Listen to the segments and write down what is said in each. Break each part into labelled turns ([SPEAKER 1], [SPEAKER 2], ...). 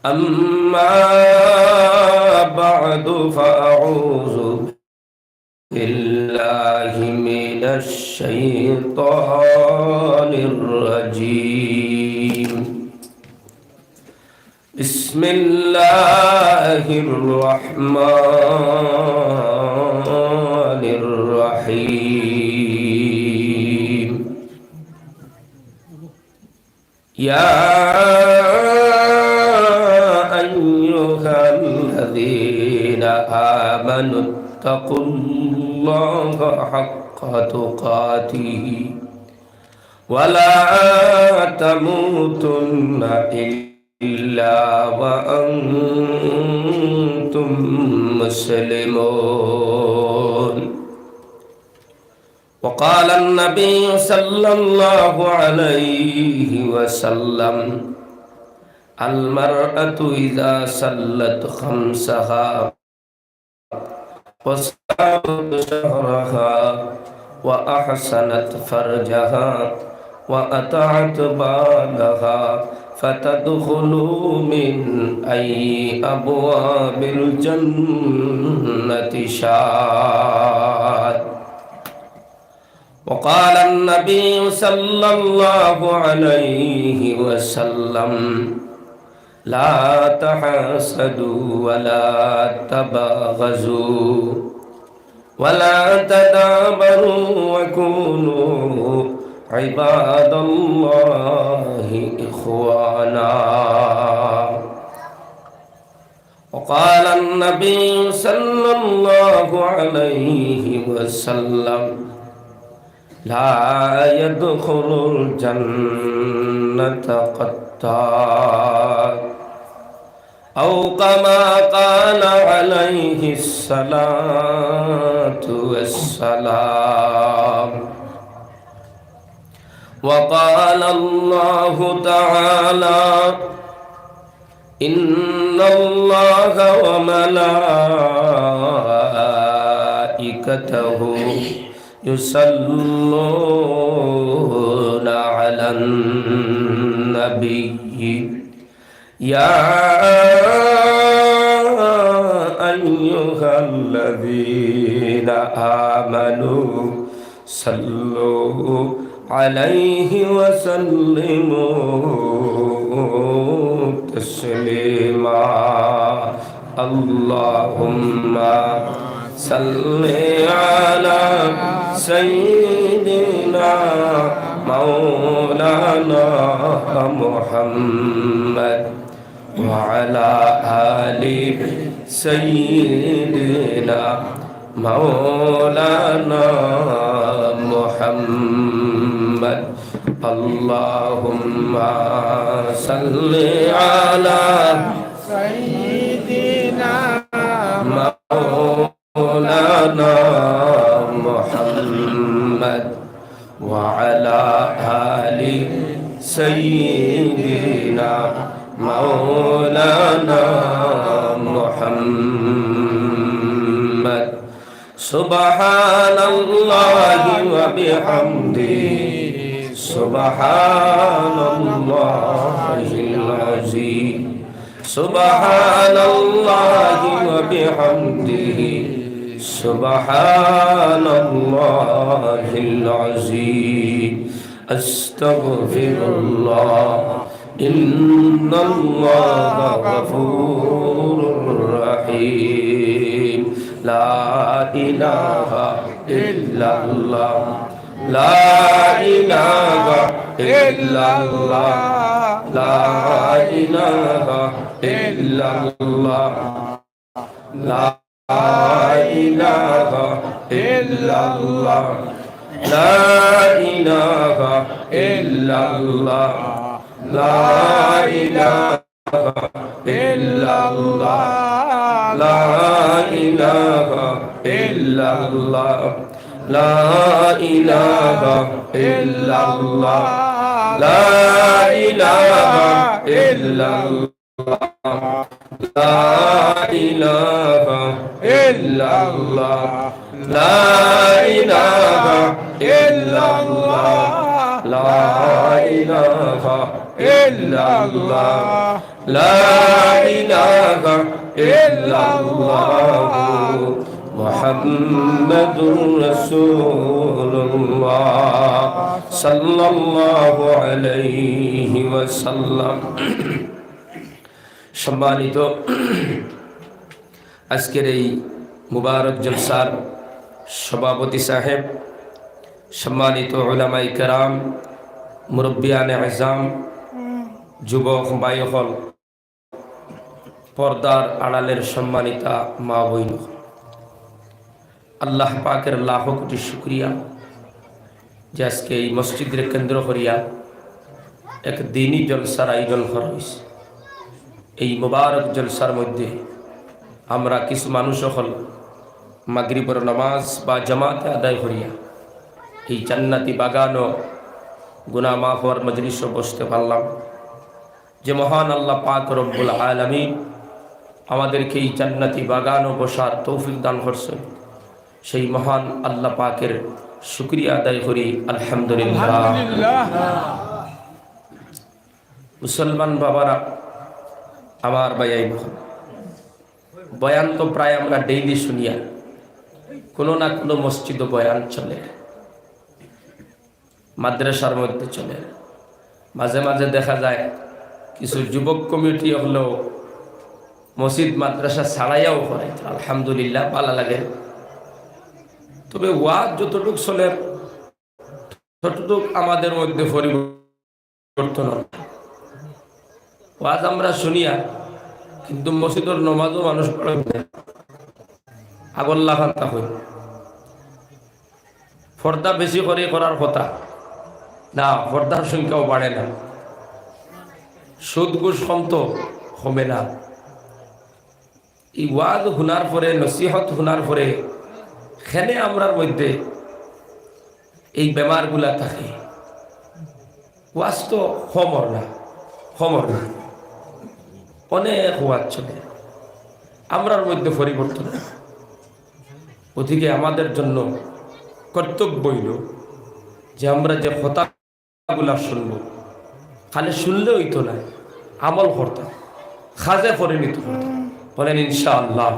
[SPEAKER 1] أما بعد فأعوذ بالله من الشيطان الرجيم. بسم الله الرحمن الرحيم. يا أيها الذين آمنوا اتقوا الله حق تقاته ولا تموتن إلا وأنتم مسلمون. وقال النبي صلى الله عليه وسلم: المرأة إذا صلت خمسها وصامت شهرها وأحسنت فرجها وأطاعت بالها فتدخل من أي أبواب الجنة شاءت. وقال النبي صلى الله عليه وسلم: لا تحاسدوا ولا تباغضوا ولا تدابروا وكونوا عباد الله إخوانا. وقال النبي صلى الله عليه وسلم: لا يدخل الجنة قتال، أو كما قال عليه الصلاة والسلام. وقال الله تعالى: إن الله وملائكته يصلون على النبي يا أيها الذين آمنوا صلوا عليه وسلموا تسليما. اللهم صل على سيدنا مولانا محمد وعلى آل سيدنا مولانا محمد. اللهم صل على سيدنا مولانا محمد وعلى آل سيدنا مولانا محمد. سبحان الله وبحمده سبحان الله العظيم. سبحان الله وبحمده سبحان الله العظيم. أستغفر الله إن الله غفور رحيم. لا إله إلا الله لا إله إلا الله لا إله إلا الله لا إله إلا الله لا إله إلا الله لا إله إلا الله لا إله إلا الله لا إله إلا الله لا إله إلا الله لا إله إلا الله لا إله إلا الله لا إله ইল্লাল্লাহ লা ইলাহা ইল্লাল্লাহ মুহাম্মাদুর রাসূলুল্লাহ সাল্লাল্লাহু আলাইহি ওয়াসাল্লাম। সম্মানিত আজকের এই মুবারক জলসার সভাপতি সাহেব, সম্মানিত উলামায়ে কেরাম, মুরব্বিয়ানে আযম, যুবক ভাইসকল, পর্দার আড়ালের সম্মানিতা মা বোন, আল্লাহ পাকের লাখ কোটি শুকরিয়া যে আজকে এই মসজিদের কেন্দ্র করিয়া এক দিনী জলসার আয়োজন করা হয়েছে। এই মুবারক জলসার মধ্যে আমরা কিছু মানুষ হল মাগরিবের নামাজ বা জামাতে আদায় করিয়া এই জান্নাতি বাগান ও গুনাহ মাফ হওয়ার মজলিসে বসতে পারলাম। যে মহান আল্লাহ পাক রব্বুল আলামিন আমাদেরকে এই জান্নাতি বাগান ও বসার তৌফিক দান করছেন, সেই মহান আল্লাহ পাকের শুকরিয়া আদায় করি আলহামদুলিল্লাহ। মুসলমান বাবারা, আমার ভাই, বয়ান তো প্রায় আমরা ডেইলি শুনিয়া, কোনো না কোনো মসজিদ বয়ান চলে, মাদ্রাসার মধ্যে চলে, মাঝে মাঝে দেখা যায় কিছু যুবক কমিটি হলেও মসজিদ মাদ্রাসা ছাড়াইয়াও করে, আলহামদুলিল্লাহ ভালো লাগে। তবে ওয়াজ যতটুক চলে ততটুক আমাদের মধ্যে পরিবর্তন হয়। ওয়াজ আমরা শুনিয়া কিন্তু মসজিদের নমাজও মানুষ পড়ে আগল্লা খান্তা হই, পর্দা বেশি করে করার কথা না, পর্দার সংখ্যাও বাড়ে না, সুদ ঘুষ কম তো কমে না। এই ওয়াজ শুনার পরে, নসিহত শুনার পরে খেলে আমরার মধ্যে এই বেমারগুলা থাকে। ওয়াজ তো খমর না, অনেক ওয়াজ চলে, আমরার মধ্যে পরিবর্তন। ওদিকে আমাদের জন্য কর্তব্য হইল যে আমরা যে কথাগুলা শুনবো খালি শুনলে হইতো না, আমল করতাম, খাজে পরিণত করতাম। বলেন ইনশাআল্লাহ।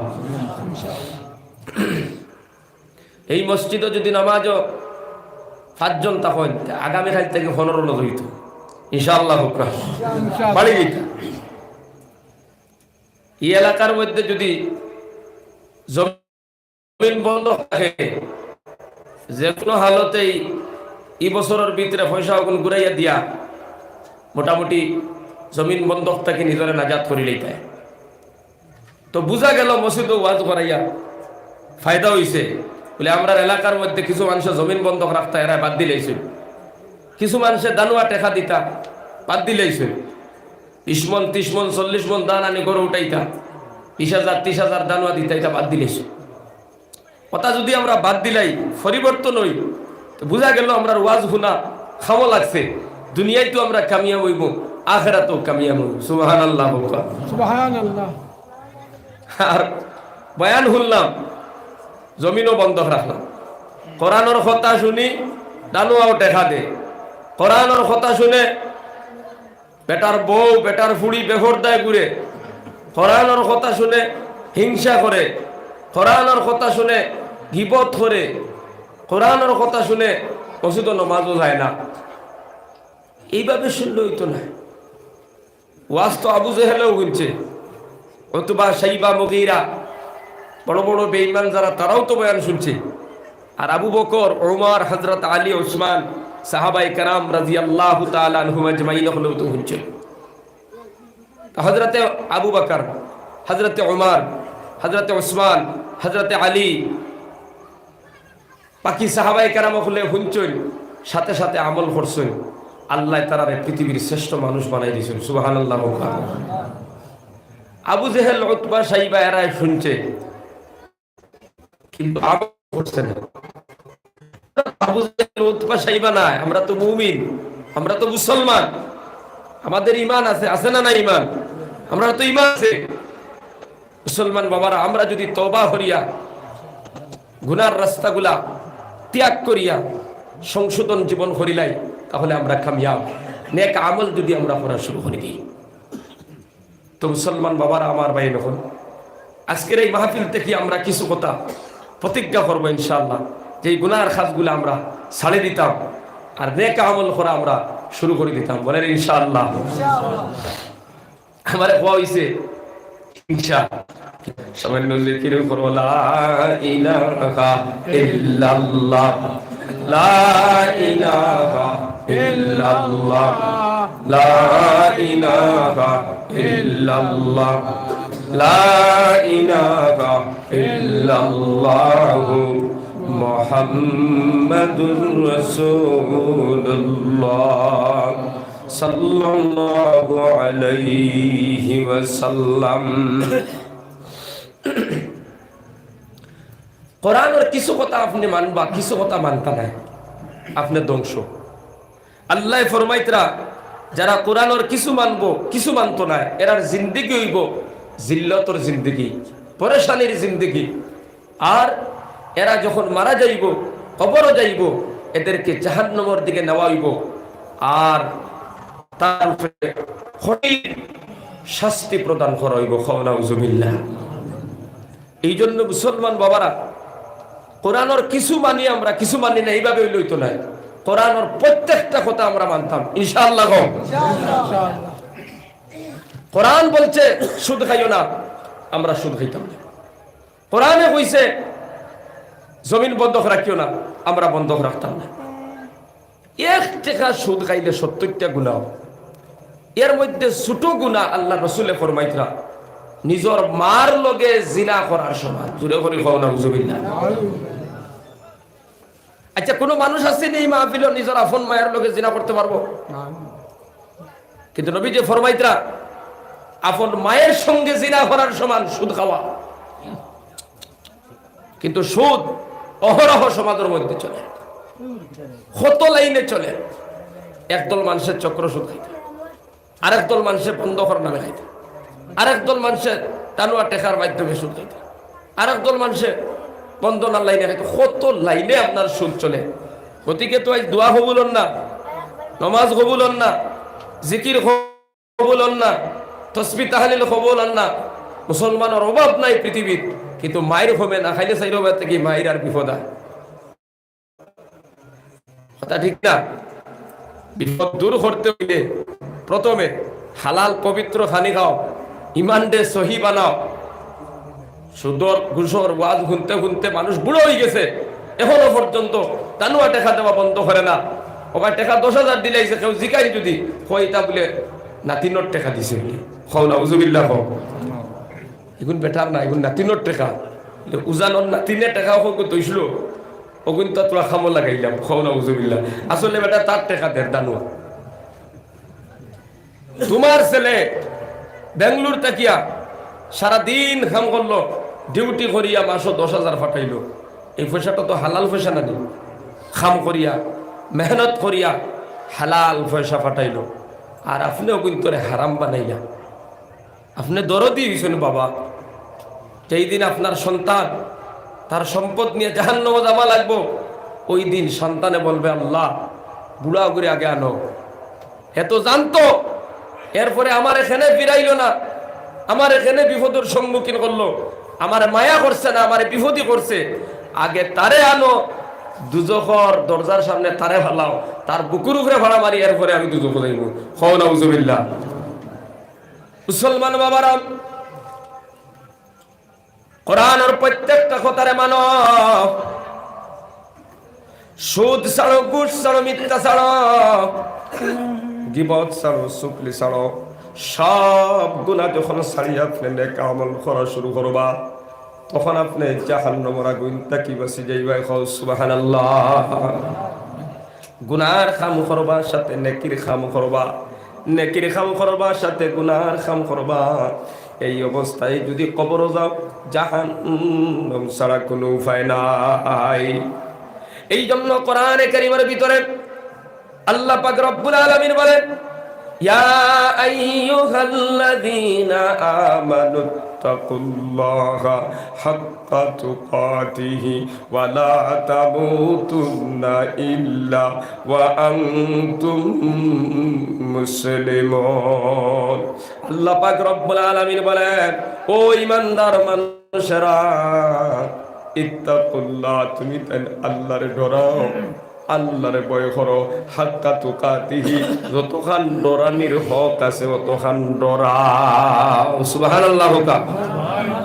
[SPEAKER 1] এই মসজিদে যদি নামাজও 5 জন তখন আগামী কাল থেকে 15 লোক হইত ইনশাআল্লাহ। বাড়ি দিত এই এলাকার মধ্যে যদি জমিন বন্ধ থাকে, যে কোনো হালতেই এই বছরের ভিতরে পয়সা ওগুন ঘুরাইয়া দিয়া মোটামুটি জমিন বন্ধক থেকে নিজরে নাজাত করি লইতে, তো বুঝা গেল মসজিদ ওয়াজ করাইয়া ফায়দা হইছে বলে। আমরা এলাকার মধ্যে কিছু মানুষের জমিন বন্ধক রাখতা, এরা বাদ দিলেইছে। কিছু মানুষের দানুয়া টেকা দিতা, বাদ দিলেইছে। 20 মন 30 মন 40 মন দান আনি গড়ে উঠাইতা, 20,000 30,000 দানুয়া দিতা, এটা বাদ দিলেইছে। কথা যদি আমরা বাদ দিলাই পরিবর্তন হই, তো বুঝা গেল আমরা ওয়াজ শুনা খাওয়া লাগছে। দুনিয়ায় তো আমরা কামিয়াব হইব, আখিরাতেও কামিয়াব হইব। সুবহানাল্লাহ, সুবহানাল্লাহ। আর বয়ান শুনলাম, জমিনও বন্ধক রাখলাম, কোরআনের কথা শুনি দানুয়াও টেকা দে, কোরআনের কথা শুনে বেটার বউ বেটার ফুড়ি বেহরদায় ঘুরে, কোরআনের কথা শুনে হিংসা করে, কোরআনের কথা শুনে গীবত করে, কোরআনের কথা শুনে মসজিদ নামাজও যায় না। এইভাবে শুনলে হইতো না। ওয়াজ তো আবু জেহেলেও শুনছে, অথবা সাইবা মুগীরা, বড় বড় বেঈমান যারা, তারাও তো বয়ান শুনছে। আর আবু বকর, ওমর, হযরত আলী, উসমান, সাহাবায়ে কেরাম রাদিয়াল্লাহু তাআলা আনহুম আজমাইন হলেও তো শুনছে। হযরতে আবু বকর, হযরতে ওমর, হযরতে উসমান, হযরতে আলী, বাকি সাহাবায়ে কেরাম হলে শুনছেন, সাথে সাথে আমল করছেন। আল্লাহ তাআলা পৃথিবীর শ্রেষ্ঠ মানুষ বানাই দিয়েছেন। সুবহানাল্লাহ। আবু জেহেল, উতবা, সাইবা এরা শুনছে কিন্তু আমল করছে না। আবু জেহেল, উতবা, সাইবা না, আমরা তো মুমিন, আমরা তো মুসলমান, আমাদের ঈমান আছে, আছে না? না ঈমান, আমরা তো ঈমান আছে। মুসলমান বাবারা, আমরা যদি তওবা করিয়া গুনার রাস্তাগুলা ত্যাগ করিয়া সংশোধন জীবন করিলাই, তাহলে আমরা কামিয়াব। নেক আমল যদি আমরা করা শুরু করে দিই। তো মুসলমান বাবারা আমার ভাই নখন, আজকের এই মাহফিল থেকে আমরা কিছু কথা প্রতিজ্ঞা করবো ইনশাআল্লাহ, যে এই গুনার কাজগুলো আমরা ছাড়ে দিতাম আর নেক আমল করা আমরা শুরু করে দিতাম। বলেন ইনশাআল্লাহ। আমার হওয়া হয়েছে ইনশাআল্লাহ। সামান্য জিকির করো লা ইলাহা ইল্লাল্লাহ, লা ইলাহা ইল্লাল্লাহ, লা ইলাহা ইল্লাল্লাহ, লা ইলাহা ইল্লাল্লাহ, মুহাম্মাদুর রাসূলুল্লাহ সাল্লাল্লাহু আলাইহি ওয়াসাল্লাম। কোরআনের কিছু কথা আপনি মানবা, কিছু কথা মানতা না, আপনি ধ্বংস। আল্লাহ ফরমাইতরা যারা কোরআনের কিছু মানবো কিছু মানতো না, এরার জিন্দেগি হইব জিল্লতর জিন্দেগি, পরেশানির জিন্দেগি। আর এরা যখন মারা যাইব, কবরও যাইব, এদেরকে জাহান্নামের দিকে নেওয়া হইব। আর তার উপরে কঠিন শাস্তি প্রদান করা হইব। নাউজুবিল্লাহ। এই জন্য মুসলমান বাবারা, কোরআনের কিছু মানি আমরা, কিছু মানি না, এইভাবে লইতো না। কোরআনের প্রত্যেকটা কথা আমরা মানতাম ইনশাআল্লাহ। কোরআন বলছে সুদ খাইও না, আমরা সুদ খাইতাম না। কোরআনে কইছে জমিন বন্ধক রাখিও না, আমরা বন্ধক রাখতাম না। 1 টাকা সুদ খাইলে 70টা গুনাহ। এর মধ্যে ছোট গুনাহ আল্লাহ রাসূলে ফরমাইতরা নিজর মার লগে জিনা করার সমান। জুড়ে করে কও নাউজুবিল্লাহ। আচ্ছা, কোন মানুষ আছে এই মাহফিলে নিজের আপন মায়ের লগে জিনা করতে পারবো? কিন্তু নবী যে ফরমাইতরা আপন মায়ের সঙ্গে জিনা করার সমান সুদ খাওয়া। কিন্তু সুদ অহরহ সমাজের মধ্যে চলে, কত লাইনে চলে। একদল মানুষের চক্র সুদ খাইতে, আরেক দল মানুষের বন্ধ করার নামে খাইতে, আরেক দল মানুষের টানুয়া টেকার মাধ্যমে সুদ খাইতে, আরেক দল মানুষের বন্ধনার লাইনে খাইতে। কত লাইনে আপনার সুদ চলে। গতিকে তো আজ দোয়া কবুল হন না, নমাজ কবুল হন না, জিকির কবুল হন না, তসবিহ তাহলিল কবুল হন না। মুসলমানের অভাব নাই পৃথিবীর, কিন্তু মায়ের হবে না খাইলে চাইর থেকে মায়ের আর বিপদ হয়। কথা ঠিক না? বিপদ দূর করতে হইলে প্রথমে হালাল পবিত্র খানি খাও, ইমান দে সহি বানাও। সুদর ঘুষর ওয়াজ শুনতে শুনতে মানুষ বুড়ো হয়ে গেছে, এখনো পর্যন্ত টানুয়া টেকা দেওয়া বন্ধ করে না। ওখানে টেকা 10,000 দিলাইছে, কেউ জিকাই যদি কইতা বলে নাতিনোর টেকা দিছে, খাও না উজুবিল্লাহ। খাও এগুন বেটার না, এগুন নাতিনোর টেকা। উজানোর নাতিনের টেকা হোক তৈছিল, ওগুন তো তোরা খামো লাগাইলাম। খাও না উজুবিল্লাহ। আসলে বেটা তার টেকা দের দানুয়া। তোমার ছেলে বেঙ্গলোর তাকিয়া সারাদিন কাম করলো, ডিউটি করিয়া মাসও 10,000 ফাটাইলো। এই পয়সাটা তো হালাল পয়সা না, নি খাম করিয়া মেহনত করিয়া হালাল পয়সা ফাটাইলো। আর আপনিও কিন্তু হারাম বানাইয়া। আপনি দরদি হইছেন বাবা, যেই দিন আপনার সন্তান তার সম্পদ নিয়ে জাহান্নামে যাওয়া লাগবো, ওই দিন সন্তানে বলবে আল্লাহ বুড়া করে আগে আনো। এত জানতো, এরপরে আমার এখানে ফিরাইলো না, আমার এখানে বিপদের সম্মুখীন করলো, আমার মায়া করছে না, আমার বিপদই করছে। আগে তারে আনো, দুজখর দরজার সামনে তারে ভালাও, তার বুকুর উপরে ভাড়া মারি, এরপরে আমি দুজখ যাইব। খাও না উজুবিল্লাহ। মুসলমান বাবারা, কোরআনের প্রত্যেকটা কথারে মানো। সুদ ছাড়ো, ঘুষ ছাড়ো, মিথ্যা ছাড়ো, গীবত ছাড়ো, চুগলি ছাড়ো। সব গুনাহ যখন ছাড়িয়ে আপনি নেক আমল করা শুরু করবা, তখন আপনি জাহান্নামের আগুন থেকে বাঁচি যাইবা। সুবহানাল্লাহ। গুনার কাম করবা, সাথে নেকির কাম করবা, নেকির কাম করবা, সাথে গুনার কাম করবা। এই অবস্থায় যদি কবর যাও, জাহান্নাম ছাড়া কোনো উপায় নাই। এই জন্য কোরআনে কারীমের ভিতরে আল্লাহ পাক রব্বুল আলামিন বলেন, ইয়া আইয়ুহাল্লাযীনা আমানু ইত্তাকুল্লাহা হাক্কা তুকাতিহি ওয়া লা তামুতুন্না ইল্লা ওয়া আনতুম মুসলিমুন। আল্লাহ পাক রব্বুল আলামিন বলেন, ও ঈমানদার মানুষেরা, ইত্তাকুল্লাহ, তুমি আল্লাহরে ডরাও, আল্লাহরে ভয় করো, হাক্কা তুকাতিহি, যতখান ডরানির হক আছে অতখান ডরাও। সুবহানাল্লাহ।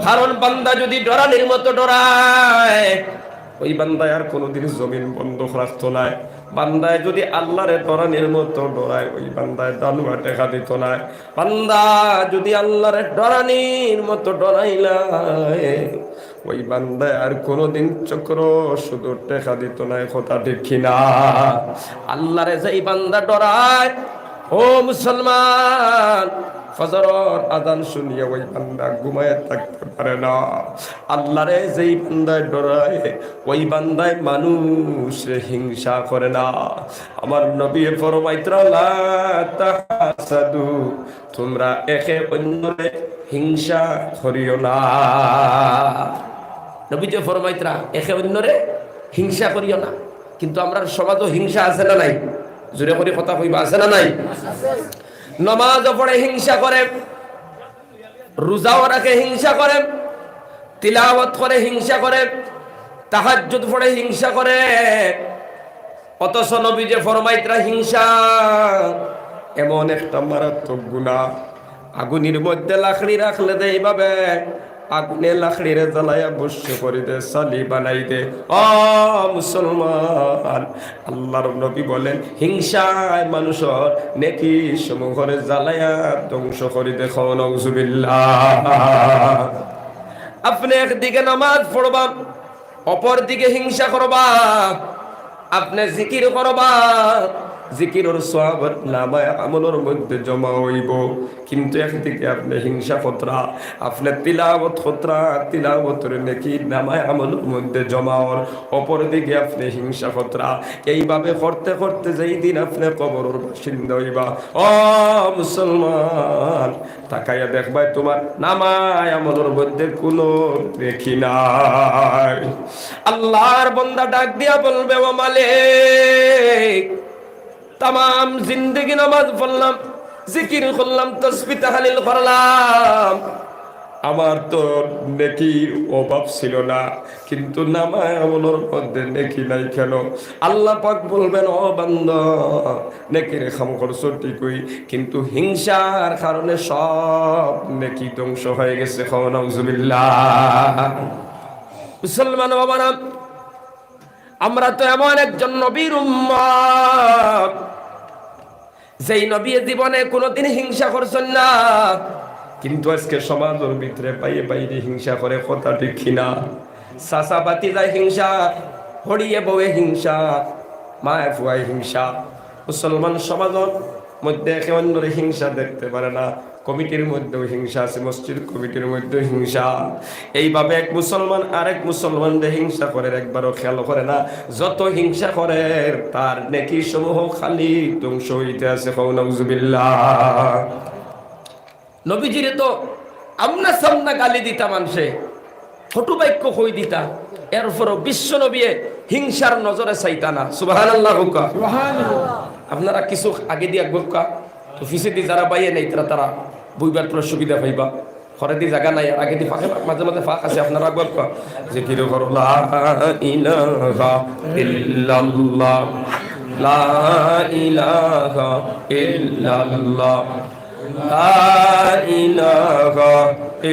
[SPEAKER 1] কারণ বান্দা যদি ডরানির মতো ডরায়, ওই বান্দায় আর কোনোদিন জমিন বন্ধ রাখতো না। বান্দায় যদি আল্লাহরে ডরানির মতো ডরায়, ওই বান্দায় দানুয়া টেকা দিত না। বান্দা যদি আল্লাহরে ডরানির মতো ডরাইলায়, ওই বান্দায় আর কোনোদিন চক্র শুধু টেকা দিত না। কথা ঠিক কিনা? আল্লাহরে যেই বান্দা ডরায়, ও মুসলমান, ফজরের আযান শুনিয়া ওই বান্দা ঘুমায় থাকতে পারে না। আল্লাহরে যেই বান্দায় ডরায়, ওই বান্দায় মানুষ হিংসা করে না। আমার নবী ফরমাইতরা, লা তাহাসাদু, তোমরা একে অন্যরে হিংসা করিও না। নবী যে ফরমাইতরা, একে অন্যরে হিংসা করিও না। কিন্তু আমরা সমাজও হিংসা আছে না নাই? জোরে করে কথা কইবা, আছে না নাই? নামাজও পড়ে হিংসা করে, রোজাও রাখে হিংসা করে, তিলাওয়াত করে হিংসা করে, তাহাজ্জুদ পড়ে হিংসা করে। অথচ নবী যে ফরমাইতরা, হিংসা এমন একটা মারাত্মক গুনাহ, আগুনের মধ্যে লাকড়ি রাখলে দে এইভাবে আগুনে লাকড়িরে জ্বালাইয়া বস্য করে দে, সালি বানাই দে। ও মুসলমান, আল্লাহর নবী বলেন, হিংসায় মানুষের নেকি সমূহরে জ্বালাইয়া ধ্বংস করে দে। নাউজুবিল্লাহ। আপনি একদিকে নামাজ পড়বা, অপর দিকে হিংসা করবা। আপনি জিকির করবা, জিকিরের সওয়াব নামায় আমলের মধ্যে জমা হইব। কিন্তু একদিকে আপনি হিংসা ফতরা, আপনি তিলাওয়াত ফতরা, তিলাওয়াতের নেকি নামায় আমলের মধ্যে জমা হল। অপর দিকে আপনি হিংসা ফতরা। এইভাবে করতে করতে যেই দিন আপনি কবরের বাসিন্দা হইবা, ও মুসলমান, তাকাইয়া দেখবাই তোমার নামায় আমলের মধ্যে কোনো নেকি নাই। আল্লাহর বান্দা ডাক দিয়া বলবে, ও মালিক, তাম জিন্দগি নামাজ পড়লাম, জিকির করলাম, তাসবিহ তাহলিল করলাম, আমার তো নেকির অভাব ছিল না, কিন্তু নামায় আমলের মধ্যে নেকি নাই কেন? আল্লাহ পাক বলবেন, ও বান্দা, নেকির কাম করছো ঠিকই, কিন্তু হিংসার কারণে সব নেকি ধ্বংস হয়ে গেছে। নাউজুবিল্লাহ। মুসলমান বাবারা, আমরা তো এমন একজন নবীর উম্মত, যেই নবী জীবনে কোনোদিন হিংসা করছেন না, কিন্তু আজকে সমাজের ভিতরে পাইয়ে বাইরে হিংসা করে। কথা ঠিক কিনা? চাচা বাতি যায় হিংসা, হরিয়ে বউয়ে হিংসা, মায়ে ফুয়ায় হিংসা। মুসলমান সমাজের মধ্যে একে অন্যের হিংসা দেখতে পারে না। কমিটির মধ্যেও হিংসা আছে, মসজিদ কমিটির মধ্যেও হিংসা। এইভাবে এক মুসলমান আরেক মুসলমানদের হিংসা করে, একবারও খেয়াল করে না। যত হিংসা করে তার নেকি সমূহ খালি ধ্বংস হইতে আছে। নাউজুবিল্লাহ। নবীজিরে তো আমনা সামনা গালি দিতা, মানুষে ছোট বাক্য কই দিতা, এরপরও বিশ্ব নবী হিংসার নজরে চাইতা না। সুবহানাল্লাহ। আপনারা কিছু আগে দিয়ে গোকা তো ফিসে দিয়ে যারা বাইয়ে নেই তারা বইবার পুরো সুবিধা পাইবা। ঘরে দিয়ে জায়গা নাই, আগে দিয়ে ফাঁকে মাঝে মাঝে ফাঁক আছে, আপনারা গোকা যে কি করো, লা ইলাহা ইল্লাল্লাহ, লা ইলাহা ইল্লাল্লাহ, লা ইলাহা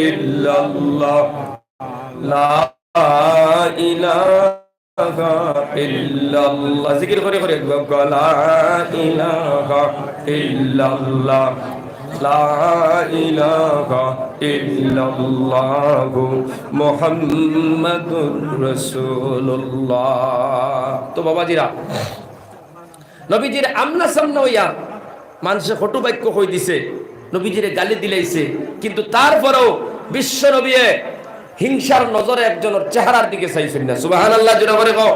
[SPEAKER 1] ইল্লাল্লাহ, লা ইলাহা ইল্লাল্লাহ। জিকির করে করে, লা ইলাহা ইল্লাল্লাহ, লা ইলাহা ইল্লাল্লাহু মুহাম্মাদুর রাসূলুল্লাহ। তো বাবাজিরা, নবীজির আমনা সামনা হইয়া মানুষে কটু বাক্য কই দিছে, নবীজিরে গালি দিলাইছে, কিন্তু তারপরেও বিশ্ব নবী হিংসার নজরে একজনের চেহারার দিকে চাইছেন না। সুবহানাল্লাহ জোরে করে কও।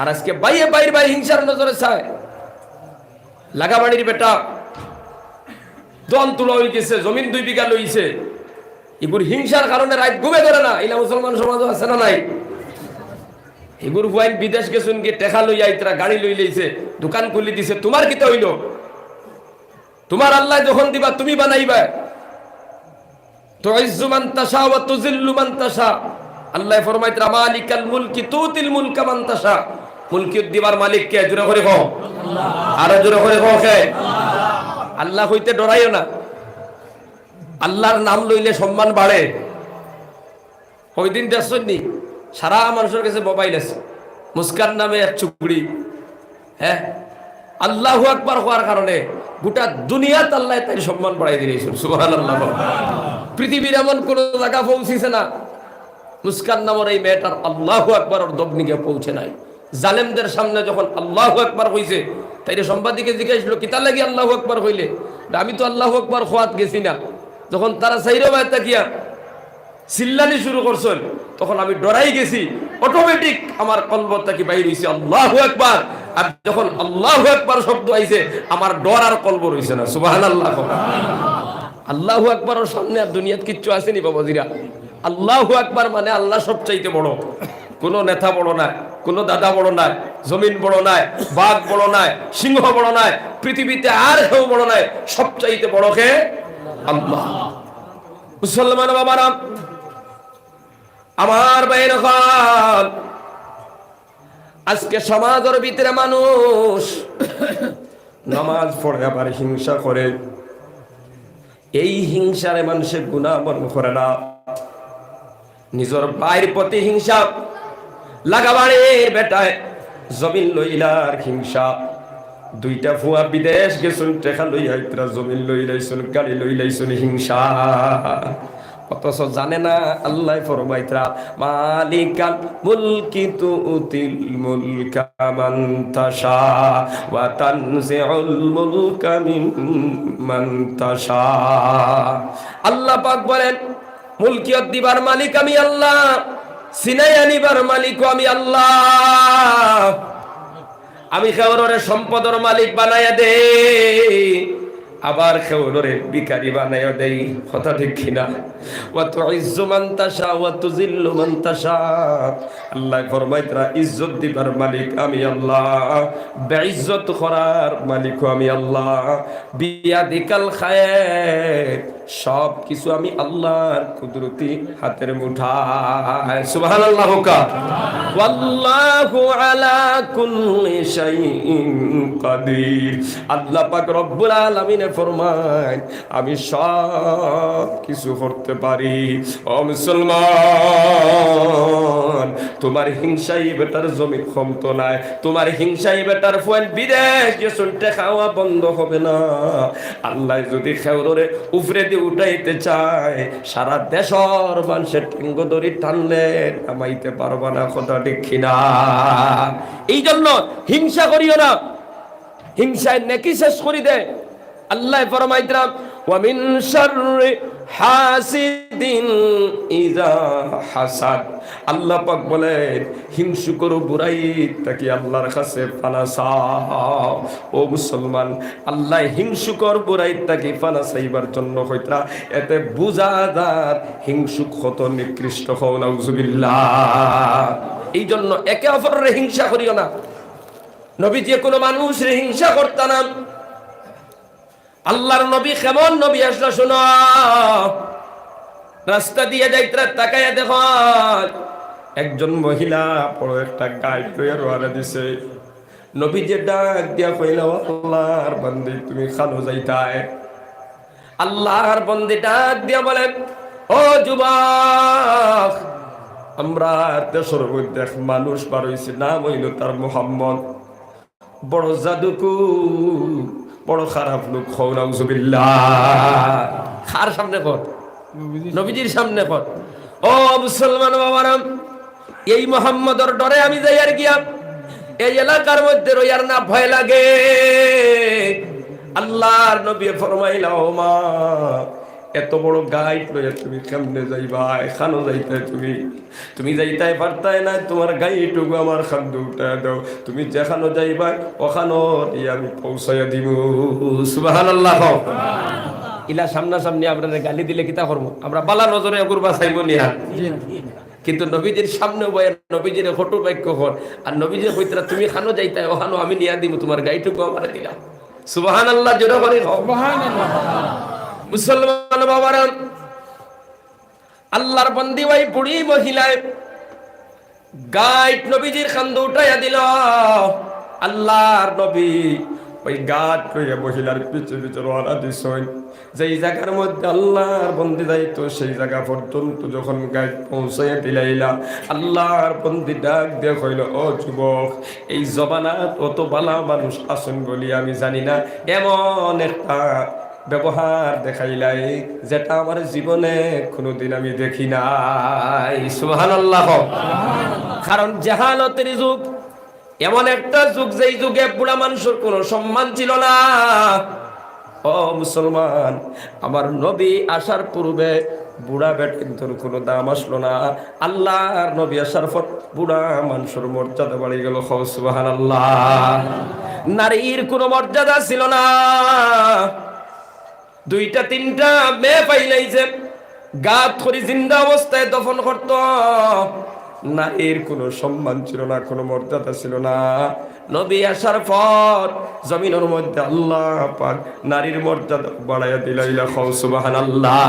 [SPEAKER 1] আর আজকে বাইরে বাইরে ভাই হিংসার নজরে চায়। লাগাবাড়ির বেটা দন তুলা হয়ে গেছে, জমিন 2 বিঘা লইছে, এগুর হিংসার কারণে রাত ঘুমে ধরে না। এলা মুসলমান সমাজও আছে না নাই? এগুর হুয়াইন বিদেশ গেছুন গিয়ে টেকা লইয়া ইতরা গাড়ি লই লইছে, দোকান খুলি দিছে, তোমার কিতা হইল? তোমার আল্লাহ যখন দিবা তুমি বানাইবা। তুইজ্জু মান তাশা ওয়া তুযিল্লু মান তাশা। আল্লাহ ফরমাইতরা মালিকাল মুলকি তুতিল মুলকা মান তাশা। মুলকি দিবার মালিক কে? জোরে করে কও আল্লাহ। আর জোরে করে কও কে? আল্লাহ। আল্লাহ হইতে ডরাইও না। আল্লাহর নাম লইলে সম্মান বাড়ে। ওই দিন দেখছনি সারা মানুষের কাছে মোবাইল আছে, মুস্কান নামে এক চুকড়ি, হ্যাঁ, আল্লাহু আকবার হওয়ার কারণে গোটা দুনিয়াতে আল্লাহ তার সম্মান বাড়াই দিয়েছেন। সুবহানাল্লাহ। পৃথিবীর এমন কোন জায়গা পৌঁছেছে না মুস্কান নামের এই মেয়েটার আল্লাহু আকবার ওর দবনিকে পৌঁছে নাই। জালেমদের সামনে যখন আল্লাহু আকবার হইছে, তাইরে সাংবাদিকে জিজ্ঞাসা কিতা লাগি আল্লাহু আকবার হইলে? আমি তো আল্লাহু আকবার খোয়াত গেছি না। যখন তারা সাইরা বায় তাকিয়া চিল্লানি শুরু করছেন, তখন আমি ডরাই গেছি। অটোমেটিক আমার কলবটা কি বাইর হইছে আল্লাহু আকবার। আর যখন আল্লাহু আকবার শব্দ আইছে, আমার ডর আর কলব রইছে না। সুবহানাল্লাহ। আল্লাহু আকবারের সামনে আর দুনিয়াত কিচ্ছু আসেনি বাবাজিরা। আল্লাহু আকবার মানে আল্লাহ সবচাইতে বড়। কোন নেতা বড় না, কোন দাদা বড় নাই, জমিন বড় নাই, বাঘ বড় নাই, সিংহ বড় নাই, পৃথিবীতে আর কেউ বড় নাই। সবচাইতে বড় কে? আল্লাহ। মুসলমান বাবারা, আমার ভাইরা খান, আজকে সমাজের ভিতরে মানুষ নামাজ পড়ে আবার হিংসা করে। এই হিংসারে মানুষের গুনাহ বন্ধ করে না। নিজের ভাইয়ের প্রতি হিংসা, লাগাবাড়ির বেটায় জমিন লইলার হিংসা। দুইটা ফুয়া বিদেশ গেছুন, টেকা লইয়া ইতরা জমিন লই লাইছুন, গাড়ি লই লাইছুন, হিংসা। অথচ জানে না আল্লাহ ফরমাইতরা মালিকাল মুলকি তুতিল মুলকা মান তাশা ওয়া তানজিউল মুলকা মিম্মান তাশা। আল্লাহ পাক বলেন মুলকিয়ত দিবার মালিক আমি আল্লাহ, সিনাই আনিবার মালিক আমি আল্লাহ। আমি খেউরে সম্পদের মালিক বানাইয়া দেই, আবার খেউরে ভিখারি বানাইয়া দেই। কথা ঠিক কিনা? ওয়া তুইজ্জু মান তাশা ওয়া তুযিল্লু মান তাশা। আল্লাহ ফরমাইতরা ইজ্জত দিবার মালিক আমি আল্লাহ, বেইজ্জত করার মালিক আমি আল্লাহ। বিয়াদিকাল খায়র, সব কিছু আমি আল্লাহর কুদরতি হাতের মুঠায়। সুবহানাল্লাহ। ওয়াল্লাহু আলা কুল্লি শাইইন কাদির। আল্লাহ পাক রব্বুল আলামিন ফরমায় আমি সব কিছু করতে পারি। ও মুসলমান, তোমার হিংসাই বেটার জমি ক্ষমতা নাই, তোমার হিংসাই বেটার ফুয়েন বিদেশ গেছুন, খাওয়া বন্ধ হবে না। আল্লাহ যদি খেউরে উফরে দিয়ে উঠাইতে চায়, সারা দেশর মানুষের ঠেঙ্গ দড়ি টানলে নামাইতে পারবা না। কথা ঠিক কিনা? এই জন্য হিংসা করিও না, হিংসায় নেকি শেষ করি দে। আল্লাহ ফরমাইতরা ওয়া মিন শাররি হাসিদিন ইযা হাসাদ। আল্লাহ পাক বলেন হিংসুকর বুড়াই তাকে আল্লাহর কাছে পানা চাও। ও মুসলমান, আল্লাহ হিংসুকর বুড়াই তাকে পানা চাইবার জন্য কইতরা, এতে বুঝা যায় হিংসুক কত নিকৃষ্ট। হও নাউজুবিল্লাহ। এই জন্য একে অপরের হিংসা করিও না। নবী যে কোনো মানুষের হিংসা করত না। আল্লাহর নবী কেমন নবী আসলো শোনো। রাস্তা দিয়ে যাইতে তাকাইয়া দেখো একজন মহিলা বড় একটা গাই লইয়া রওনা দিছে। নবী যে ডাক দিয়া কইল আল্লাহর বান্দী তুমি খানো যাইতায়। আল্লাহর বান্দী ডাক দিয়া বলেন ও যুবক, আমরা দেশের মধ্যে এক মানুষ বার হইছে, নাম হইল তার মুহাম্মদ। বড় জাদুকর, বড় খারাপ লোক। হও নাউজুবিল্লাহ। কার সামনে কর? নবীজির সামনে কর। ও মুসলমান বাবারা, এই মুহাম্মদর ডরে আমি যাই আর গিয়া এই এলাকার মধ্যে রইয়ার না ভয় লাগে। আল্লাহর নবী ফরমাইলা ও মা, এত বড় গাইড লইয়া তুমি কেমনে যাইবা? এখানো যাইতে তুমি যাইতাই পারতাই না। তোমার গাইটুকু আমার খাদ্য উঠা দাও, তুমি যেখানো যাইবা ওখানো দিয়ে আমি পৌঁছাইয়া দিব। সুবহানাল্লাহ। ইলা সামনাসামনি আপনারা গালি দিলে কিতা করবো? আমরা বালা নজরে করবা চাইব নিয়া, কিন্তু নবীজির সামনে বয়ে নবীজির ফটো বাক্য কর আর নবীজির কইতরা তুমি খানো যাইতা ওখানো আমি নিয়া দিব তোমার গাইটুকু আমার দিলাম। সুবহানাল্লাহ জোরে করে সুবহানাল্লাহ। মুসলমান বাবারা, আল্লাহর বন্দি ভাই বুড়ি মহিলায় গাইড নবীজির খান্দু উঠাইয়া দিল। আল্লাহর নবী ওই গাছ লইয়া মহিলার পিছে পিছে রওনা দিছেন। যেই জায়গার মধ্যে আল্লাহর বন্দি যাইতো সেই জায়গা পর্যন্ত যখন গাইড পৌঁছাইয়া দিলাইলা, আল্লাহর বন্দি ডাক দিয়ে কইল, ও যুবক, এই জবানাত অত বালা মানুষ আসেন বলি আমি জানি না, এমন একটা ব্যবহার দেখাইলাই যেটা আমার জীবনে কোনোদিন আমি দেখি নাই। সুবহানাল্লাহ। কারণ জাহালতের যুগ, এমন একটা যুগ যেই যুগে বুড়া মানুষের কোনো সম্মান ছিল না। ও মুসলমান, আমার নবী আসার পূর্বে বুড়া বেটির কোনো দাম আসলো না। আল্লাহর নবী আসার পর বুড়া মানুষের মর্যাদা বাড়ি গেল। সুবহানাল্লাহ। নারীর কোনো মর্যাদা ছিল না। দুইটা তিনটা মেয়ে পাইলাইছে, গাত করে জিন্দা অবস্থায় দফন করত। নারীর কোনো সম্মান ছিল না, কোনো মর্যাদা ছিল না। নবী আসার পর জমিনের মধ্যে আল্লাহ পাক নারীর মর্যাদা বাড়াইয়া দিলাইলা। সুবহানাল্লাহ।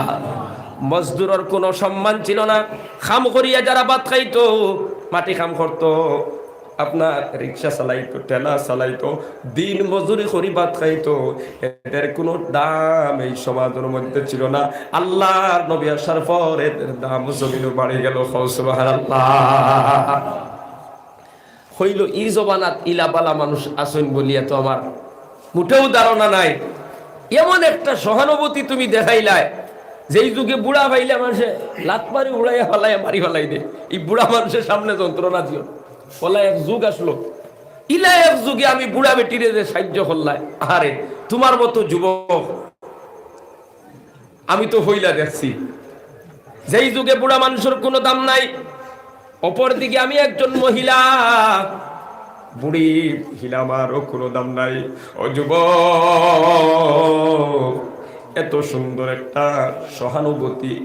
[SPEAKER 1] মজদুরের কোনো সম্মান ছিল না। খাম করিয়া যারা ভাত খাইতো, মাটি খাম করতো, আপনার রিক্সা চালাইতো, ঠেলা চালাইতো, দিন মজুরি করি ভাত খাইতো, এদের কোনো দাম এই সমাজের মধ্যে ছিল না। আল্লাহর নবী আসার পর এদের দাম জমিনও বাড়ি গেল। সুবহানাল্লাহ। হইল ই জবানাত ইলাবালা মানুষ আসেন বলিয়া তো আমার মোটেও ধারণা নাই। এমন একটা সহানুভূতি তুমি দেখাইলাই, যেই যুগে বুড়া ভাইলে মানুষে লাত মারি উড়াইয়া ফেলাইয়া মারি ফেলাই দে। এই বুড়া মানুষের সামনে যন্ত্রণা দিও বলা এক যুগ আসলো, ইলা এক যুগে আমি বুড়া বেটিরে যে সাহায্য করলাই। আরে তোমার মতো যুবক আমি তো হইলা দেখছি, যেই যুগে বুড়া মানুষের কোনো দাম নাই। অপর দিকে আমি একজন মহিলা, বুড়ি মহিলা, আমারও কোনো দাম নাই। ও যুবক, এত সুন্দর একটা সহানুভূতি,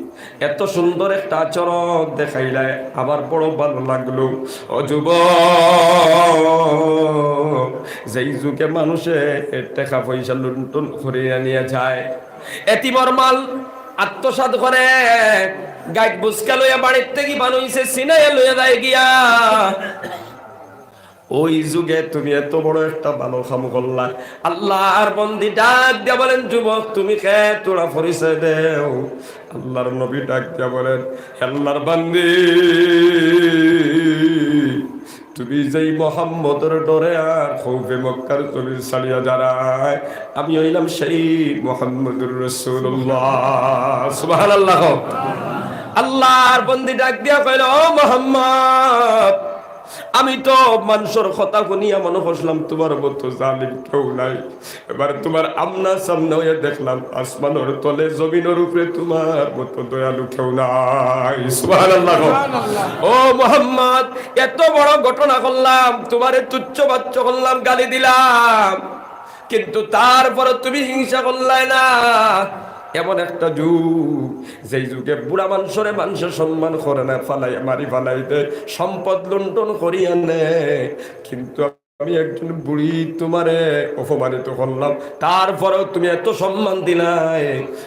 [SPEAKER 1] এত সুন্দর একটা আচরণ দেখাইলে আমার বড় ভালো লাগলো। ও যুবক, যেই যুগে মানুষে টাকা পয়সা লুণ্ঠন করে নিয়ে যায়, এতিমর মাল আত্মসাৎ করে, গাইড বুসকা লইয়া বাড়ির থেকে বানুইছে সিনাইয়া লইয়া যায় গিয়া, ওই যুগে তুমি এত বড় একটা ভালো কাম করলা। আল্লাহর বন্দি ডাক দিয়া বলেন, যুবক তুমি কে, তোরা পরিচয় দেও। আল্লাহর নবী ডাক দিয়া বলেন, আল্লাহর বান্দি, তুমি যেই মোহাম্মদের ডরে আর খৌফে মক্কার জমিন ছাড়িয়া দাঁড়ায়, আমি হইলাম সেই মুহাম্মদুর রাসূলুল্লাহ। সুবহানাল্লাহ। আল্লাহর বন্দি ডাক দিয়া কইল, ও মুহাম্মদ, আমি তো মানুষের কথা শুনিয়া মনে করলাম তোমার মতো জালিম কেউ নাই। এবার তোমার আমনা সামনে হয়ে দেখলাম আসমানের তলে জমিনের উপরে তোমার মতো দয়ালু কেউ নাই। সুবহানাল্লাহ। ও মুহাম্মদ, এত বড় ঘটনা করলাম, তোমারে তুচ্ছ বাচ্চ করলাম, গালি দিলাম, কিন্তু তারপর তুমি হিংসা করলাই না। এমন একটা যুগ, যেই যুগে বুড়া মানুষের সম্মান করে না, ফালাই মারি ফালাই দে, সম্পদ লুণ্ঠন করিয়া নে। কিন্তু আমি একজন বুড়ি তোমারে অপমানিত করলাম, তারপরেও তুমি এত সম্মান দিলাই।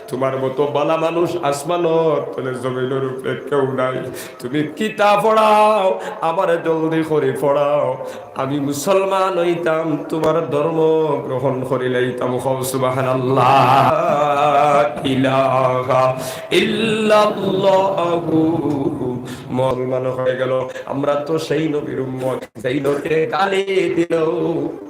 [SPEAKER 1] তোমার মতো বালা মানুষ আসমানত তলে জমিনের উপরে কেউ নাই। তুমি কিতাব পড়াও, আমারে জলদি করে পড়াও, আমি মুসলমান হইতাম, তোমার ধর্ম গ্রহণ করিলাইতাম। সুবহানাল্লাহ। ইলাহা ইল্লাল্লাহু। মুসলমান হয়ে গেল। আমরা তো সেই নবীর উম্মত, সেই নবীকে গালি দিলেও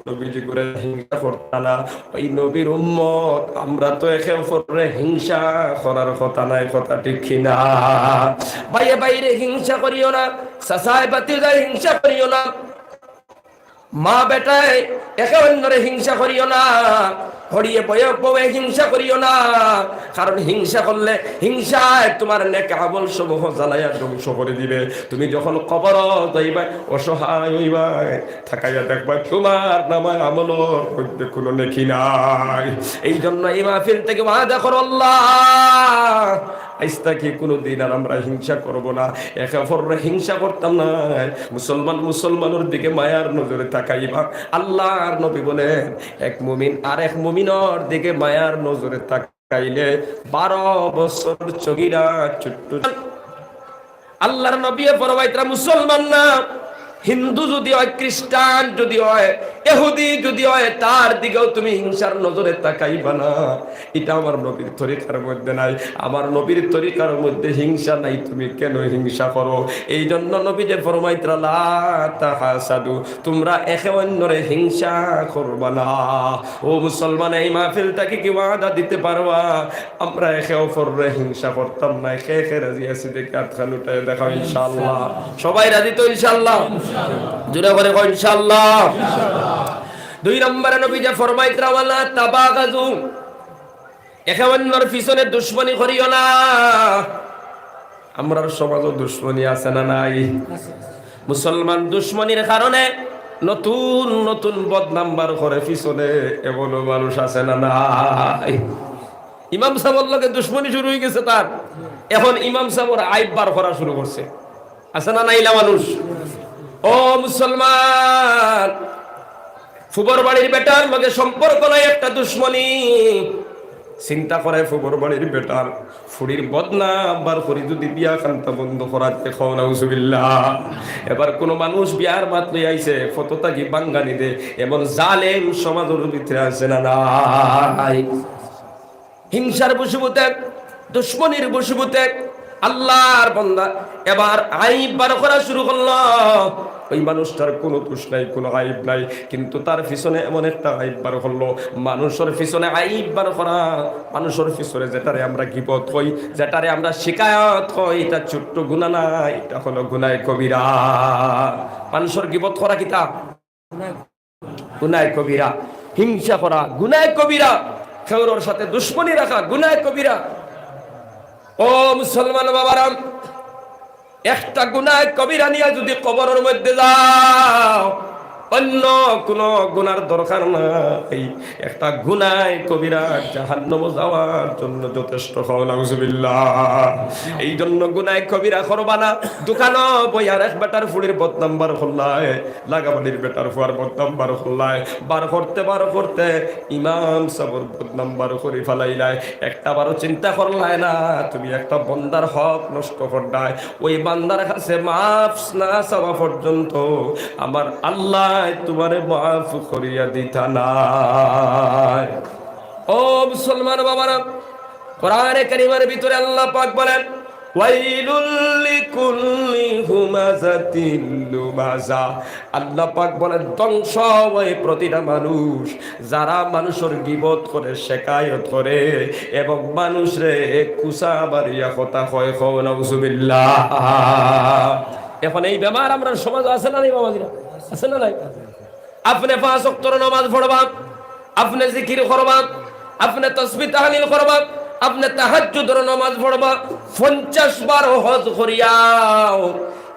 [SPEAKER 1] নবীজি করে হিংসা করতা না। ওই নবীর উম্মত আমরা তো একে অপরে হিংসা করার কথা নাই, কথা ঠিক কিনা? বাইরে বাইরে হিংসা করিও না, চাচায় বাতিজায় হিংসা করিও না, মা বেটায় একে অন্যরে হিংসা করিও না। হরিয়ে বয়ে বয়ে হিংসা করিও না, কারণ হিংসা করলে হিংসায় তোমার নেক আমল সমূহ জ্বালাইয়া ধ্বংস করে দিবে। তুমি যখন কবর যাইবা অসহায় হইবা, থাকাইয়া দেখবা তোমার নামায় আমলের মধ্যে কোনো নেকি নাই। এই জন্য এই মাহফিল থেকে ওয়াদা করো, আল্লাহ আইস্তা কি কোনোদিন আর আমরা হিংসা করব না, একে অপরের হিংসা করতাম না। মুসলমানের দিকে মায়ার নজরে তাকাইবা। আল্লাহর নবী বলেন এক মুমিন আর এক মুমিনের দিকে মায়ার নজরে তাকাইলে 12 বছর চগিরা ছোট্ট। আল্লাহর নবী ফরমাইতরা মুসলমান না, হিন্দু যদি হয়, খ্রিস্টান যদি হয়, ইহুদি যদি হয়, তার দিকেও তুমি হিংসার নজরে তাকাইবা না। এটা আমার নবীর তরিকার মধ্যে নাই। আমার নবীর তরিকার মধ্যে হিংসা নাই, তুমি কেন হিংসা করো? এই জন্য নবী যে ফরমাইতরা লা তাহাসাদু, তোমরা একে অন্যরে হিংসা করবা না। ও মুসলমান, এই মাহফিলটাকে কি ওয়াদা দিতে পারবা আমরা একে অপরের হিংসা করতাম না? একে রাজি আছি দেখে হাতখান উঠায় দেখাও ইনশাআল্লাহ। সবাই রাজি তো ইনশাআল্লাহ? জোরে করে কও ইনশাআল্লাহ। 2 নম্বরে নবী যে ফরমাইতরা ওয়ালা তাবাগাজু, একে অন্যর পিছনে দুশমনি করিও না। আমরার সমাজে দুশমনি আছে না নাই? মুসলমান দুশমনির কারণে নতুন নতুন বদনাম বার করে পিছনে, এমন মানুষ আছে না নাই? ইমাম সাহেবের লগে দুশমনি শুরু হয়ে গেছে তার, এখন ইমাম সাহেবের আইব বার করা শুরু করছে, আছে না নাইলা মানুষ? ও মুসলমান, ফুবর বাড়ির বেটার লগে সম্পর্ক নাই, একটা দুশমনি। চিন্তা করে ফুবর বাড়ির বেটার ফুড়ির বদনাম বার করি যদি বিয়া কান্তা বন্ধ করাতে খাও নাউজুবিল্লাহ। এবার কোন মানুষ বিয়ার মাত লই আইছে ফটোটা কি বাঙ্গানি দে, এমন জালেম সমাজের ভিতরে আছে না নাই? হিংসার বশীভূতে, দুশমনির বশীভূতে আল্লাহর বান্দা এবার আইব বার করা শুরু করলো। ওই মানুষটার কোনো দোষ নাই, কোনো আইব নাই, কিন্তু তার পিছনে এমন একটা আইব বার করলো। মানুষের পিছনে আইব বার করা, মানুষের পিছনে যেটারে আমরা গীবত কই, যেটারে আমরা শিকায়ত কই, এটা ছোট্ট গুনাহ না, এটা হলো গুনাহে কবিরা। মানুষের গীবত করা কিতা গুনাহে কবিরা, হিংসা করা গুনাহে কবিরা, কারোর সাথে দুশমনি রাখা গুনাহে কবিরা। ও মুসলমান বাবারা, একটা গুনাহ কবিরা নিয়ে যদি কবরের মধ্যে যাও, অন্য কোন গুনার দরকার নাই। একটা গুনাহ কবিরা জাহান্নামে যাওয়ার জন্য যথেষ্ট। নাউজুবিল্লাহ। এই জন্য গুনাহ কবিরা করবা না। দোকানে বইয়ার এক বেটার ফুড়ির বদনাম বার করলায়, লাগাবাড়ির বেটার ফুয়ার বদনাম বার করলায়, বার করতে ইমাম সাহেবের বদনাম বার করে ফেলাইলায়। একটা বারও চিন্তা করলায় না তুমি একটা বান্দার হক নষ্ট করলায়, ওই বান্দার কাছে মাফ না চাওয়া পর্যন্ত আমার আল্লাহ তোমারে মাফ করিয়া দিতা নাই। ও মুসলমান বাবারা, কোরআনে কারীমের ভিতরে আল্লাহ পাক বলেন ওয়াইলুল লিকুল্লি হুমাযাতিন লুমাযা। আল্লাহ পাক বলেন ধ্বংস হয় প্রতিটা মানুষ যারা মানুষের গীবত করে, শিকায়ত করে এবং মানুষরে কুসা বাড়িয়া কথা কয়। নাউজুবিল্লাহ। এখন এই বেমার আমরা সমাজ আছে না নাই বাবাজিরা? আছে না নাই? আপনি 5 ওয়াক্তের নামাজ পড়বা, আপনি জিকির করবা, আপনি তাসবিহ তাহলিল করবা, আপনি তাহাজ্জুদের নামাজ পড়বা, 50 বার হজ করিয়াও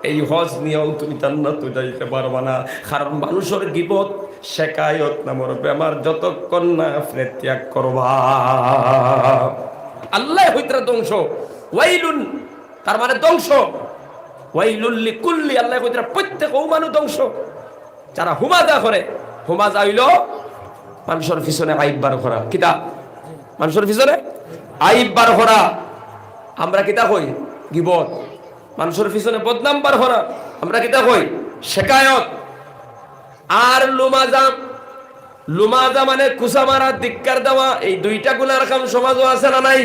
[SPEAKER 1] এই হজ নিয়েও তুমি জান্নাতে যাইতে পারবা না। কারণ মানুষের গীবত শিকায়ত নামের বেমার যতক্ষণ না আপনি ত্যাগ করবা, আল্লাহ হইতরা ধ্বংস। ওয়াইলুন তার মানে ধ্বংস, ওয়াইলুল লিকুল্লি আল্লাহ হইতরা প্রত্যেক মানুষ ধ্বংস যারা হুমাজা করে। হুমাজা হইল মানুষের পিছনে আইব বার করা। কিতা? মানুষের পিছনে আইব বার করা। আমরা কিতা কই? গীবত। মানুষের পিছনে বদনাম বার করা আমরা কিতা কই? শিকায়ত। আর লুমাজা, লুমাজা মানে কুসা মারা, ধিক্কার দেওয়া। এই দুইটা গুনার কাম সমাজও আছে না নাই?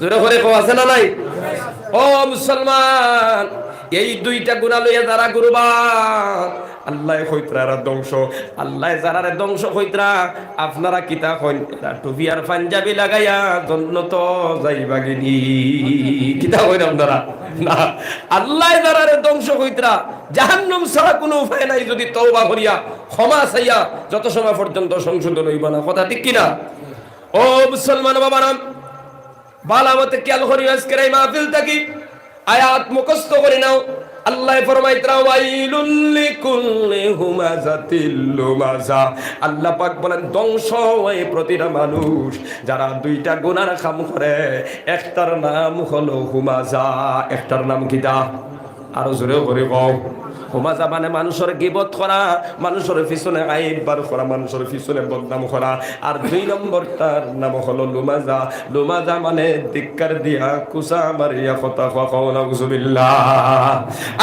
[SPEAKER 1] জোরে করে কও আছে না নাই? ও মুসলমান, এই দুইটা গুনাহ লইয়া যারা গুরুবা আল্লাহ হইতরা ধ্বংস। আল্লাহ যারা ধ্বংস হইতরা আপনারা কিতা কইন? টুপি আর পাঞ্জাবি লাগাইয়া জান্নাত যাইবা গিনি। কিতা কইন আপনারা? না, আল্লাহ যারা ধ্বংস হইতরা জাহান্নাম ছাড়া কোনো উপায় নাই যদি তওবা করিয়া ক্ষমা চাইয়া যত সময় পর্যন্ত সংশোধন হইবা না। কথা ঠিক কিনা? ও মুসলমান বাবারা, বালামতে খেয়াল করি আজকের এই মাহফিল থাকি আয়াত মুখস্থ করে নাও। আল্লাহ ফরমাইতরা ওয়াইলুল লিকুল্লি হুমাযাতিল লুমাযা। আল্লাহ পাক বলেন ধ্বংস হয় প্রতিটা মানুষ যারা দুইটা গুনার কাম করে। একটার নাম হলো হুমাযা, একটার নাম কিটা? আরো জোরে করে কও। হুমাযা মানে মানুষের গীবত করা, মানুষের পিছনে আইব বার করা, মানুষের পিছনে বদনাম করা। আর দুই নম্বরটার নাম হলো লুমাযা। লুমাযা মানে ধিক্কার দিয়া কুসা মারিয়া কথা কও নাউজুবিল্লাহ।